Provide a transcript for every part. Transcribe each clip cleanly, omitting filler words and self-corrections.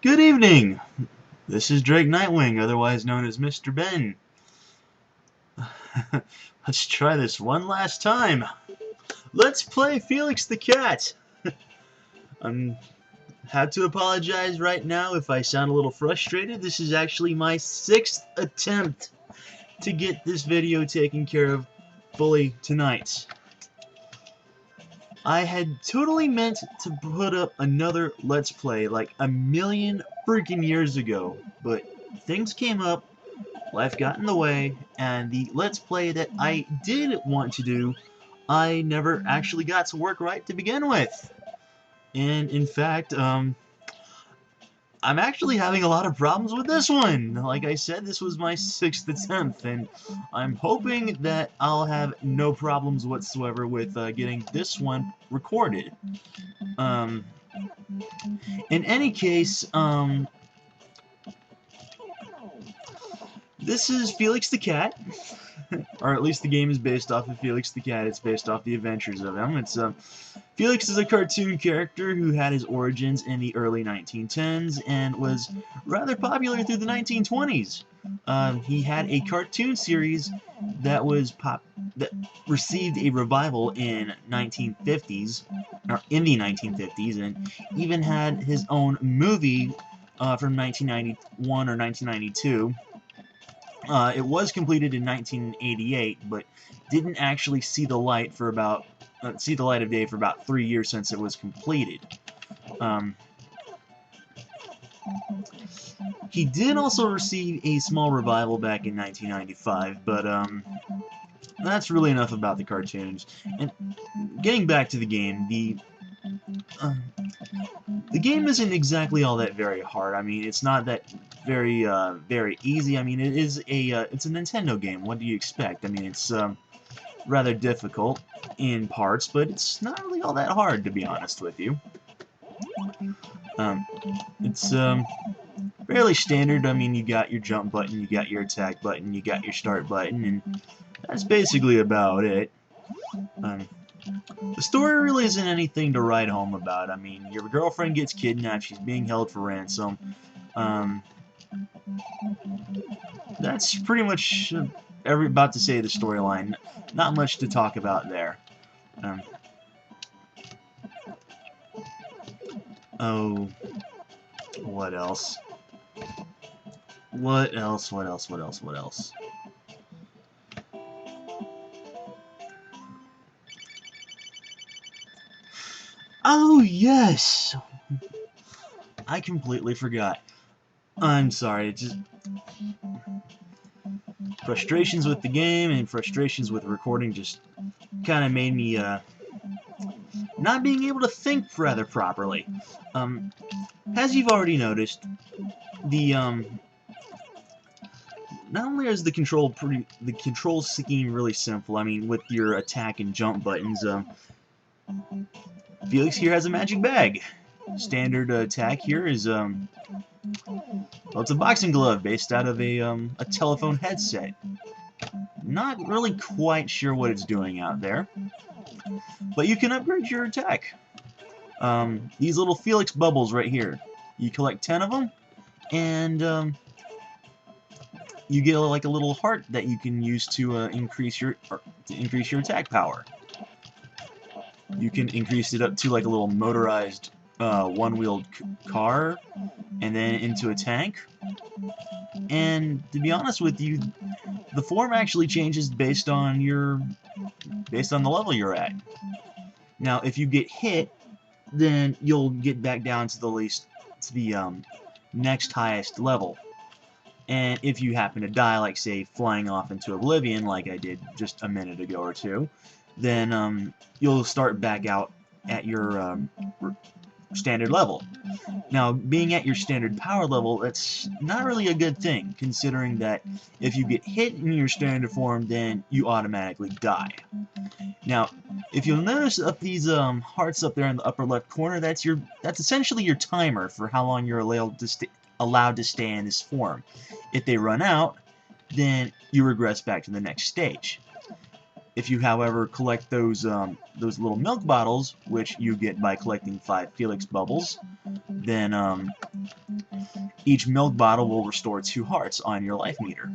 Good evening! This is Drake Nightwing, otherwise known as Mr. Ben. Let's try this one last time. Let's play Felix the Cat! I have to apologize right now if I sound a little frustrated. This is actually my 6th attempt to get this video taken care of fully tonight. I had totally meant to put up another Let's Play like a million freaking years ago, but things came up, life got in the way, and the Let's Play that I did want to do, I never actually got to work right to begin with. And in fact, I'm actually having a lot of problems with this one. Like I said, this was my 6th attempt, and I'm hoping that I'll have no problems whatsoever with getting this one recorded. In any case, this is Felix the Cat, or at least the game is based off of Felix the Cat. It's based off the adventures of him. Felix is a cartoon character who had his origins in the early 1910s and was rather popular through the 1920s. He had a cartoon series that received a revival in 1950s, or in the 1950s, and even had his own movie from 1991 or 1992. It was completed in 1988, but didn't actually see the light of day for about 3 years since it was completed. He did also receive a small revival back in 1995, but that's really enough about the cartoons. And getting back to the game, the game isn't exactly all that very hard. I mean, it's not that very easy. I mean, it's a Nintendo game. What do you expect? I mean, it's rather difficult in parts, but it's not really all that hard, to be honest with you. It's fairly standard. I mean, you got your jump button, you got your attack button, you got your start button, and that's basically about it. The story really isn't anything to write home about. I mean, your girlfriend gets kidnapped, she's being held for ransom. That's pretty much about to say the storyline. Not much to talk about there. Oh, what else? What else? Oh, yes! I completely forgot. I'm sorry, it's just frustrations with the game and frustrations with recording just kind of made me not being able to think rather properly. As you've already noticed, the not only is the control scheme really simple. I mean, with your attack and jump buttons, Felix here has a magic bag. Standard attack here is well, it's a boxing glove based out of a telephone headset. Not really quite sure what it's doing out there, but you can upgrade your attack. These little Felix bubbles right here, you collect 10 of them, and you get like a little heart that you can use to increase your attack power. You can increase it up to like a little motorized one-wheeled car, and then into a tank. And to be honest with you, the form actually changes based on the level you're at. Now, if you get hit, then you'll get back down to the next highest level. And if you happen to die, like say flying off into oblivion, like I did just a minute ago or two, then you'll start back out at your standard level. Now, being at your standard power level, that's not really a good thing, considering that if you get hit in your standard form, then you automatically die. Now, if you'll notice up these hearts up there in the upper left corner, that's essentially your timer for how long you're allowed to stay in this form. If they run out, then you regress back to the next stage. If you, however, collect those little milk bottles, which you get by collecting 5 Felix bubbles, then each milk bottle will restore 2 hearts on your life meter.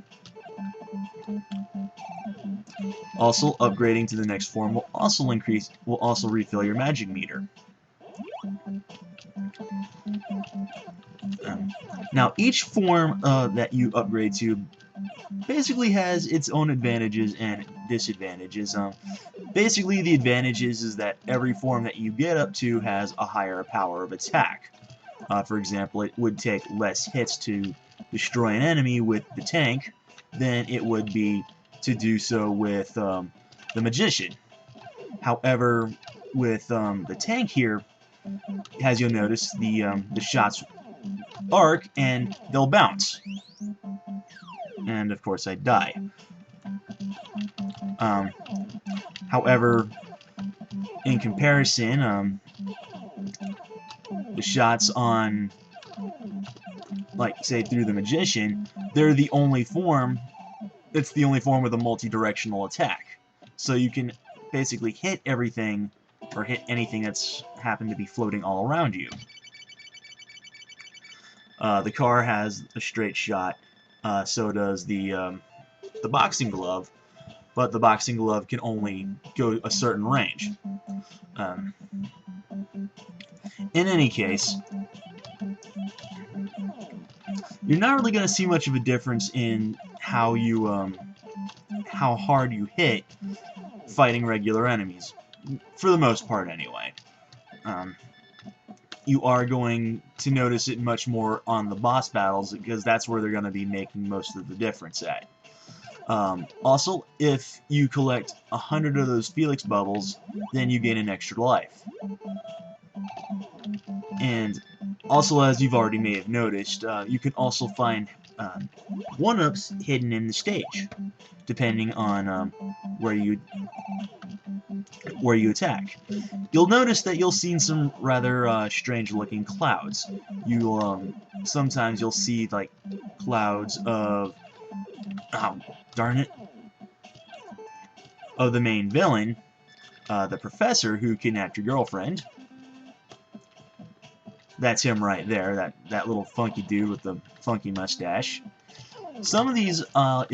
Also, upgrading to the next form will also refill your magic meter. Now, each form that you upgrade to basically has its own advantages and disadvantages. Basically, the advantages is that every form that you get up to has a higher power of attack. For example, it would take less hits to destroy an enemy with the tank than it would be to do so with the magician. However, with the tank here, as you'll notice, the shots arc and they'll bounce. And of course I die. However, in comparison, the shots on, like, say, through the magician, they're the only form, it's the only form with a multi-directional attack. So you can basically hit everything, or hit anything that's happened to be floating all around you. The car has a straight shot, so does the boxing glove, but the boxing glove can only go a certain range. In any case, you're not really going to see much of a difference in how hard you hit fighting regular enemies, for the most part anyway. You are going to notice it much more on the boss battles, because that's where they're going to be making most of the difference at. Also, if you collect 100 of those Felix bubbles, then you gain an extra life. And also, as you've already may have noticed, you can also find 1-ups hidden in the stage, depending on where you attack. You'll notice that you'll see some rather strange-looking clouds. Sometimes you'll see like clouds of, oh, darn it, of the main villain, the professor who kidnapped your girlfriend. That's him right there, that little funky dude with the funky mustache. Some of these, like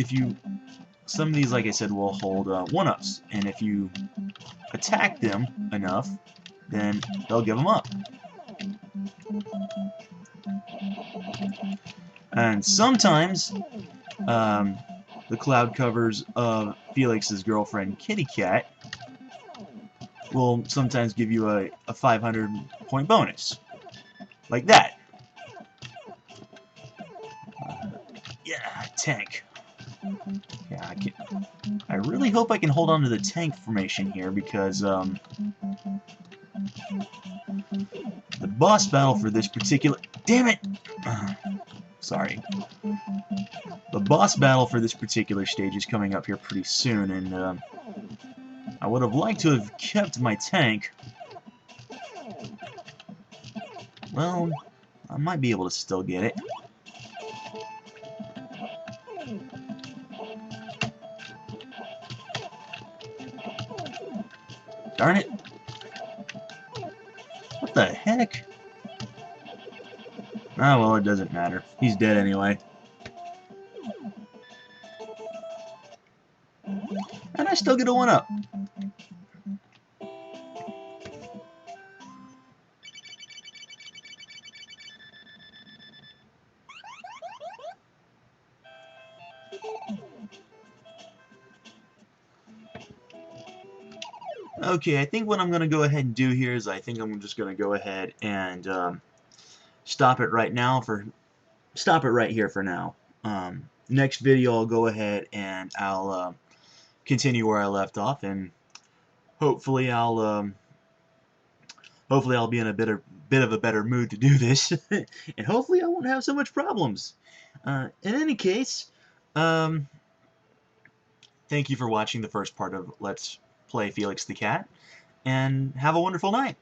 I said, will hold 1-ups, and if you attack them enough, then they'll give them up. And sometimes, the cloud covers of Felix's girlfriend, Kitty Cat, will sometimes give you a 500-point bonus. Like that. Yeah, tank. Yeah, I really hope I can hold on to the tank formation here, because the boss battle for this particular... Damn it! Sorry. The boss battle for this particular stage is coming up here pretty soon, and I would have liked to have kept my tank. Well, I might be able to still get it. Darn it! What the heck? Oh, well, it doesn't matter. He's dead anyway. And I still get a 1-up. Okay, I think what I'm going to go ahead and do here is I'm just going to go ahead and stop it right here for now. Next video I'll go ahead and I'll continue where I left off, and hopefully I'll be in a bit of a better mood to do this, and hopefully I won't have so much problems. In any case, thank you for watching the first part of Let's Play Felix the Cat, and have a wonderful night.